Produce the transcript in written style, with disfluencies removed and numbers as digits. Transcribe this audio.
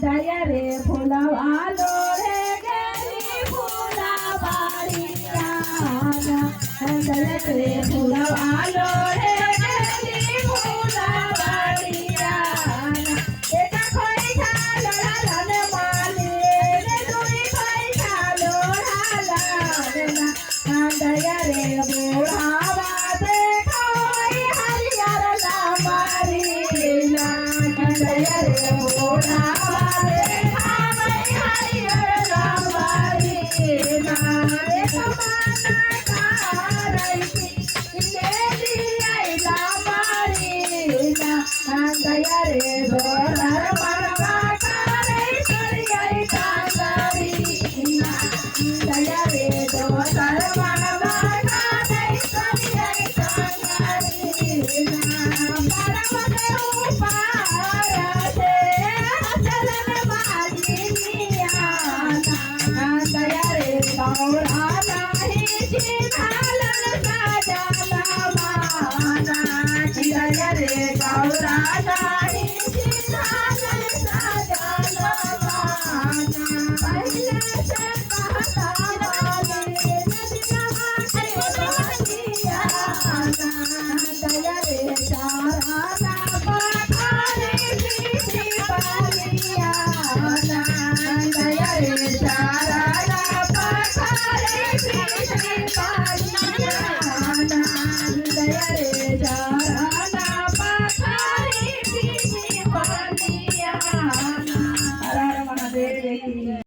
દયા રે ફૂલવાલો રે ગેલી ફૂલવાળિયા દયા રે ફૂલવાલો રે ગેલી ફૂલવાળિયા એકા ખોઈ ચાલો લાલને માલી રે દુઈ ખોઈ ચાલો લાલના દયા રે બોળાવા દે ખોઈ હરિયર ના મારી ના દયા રે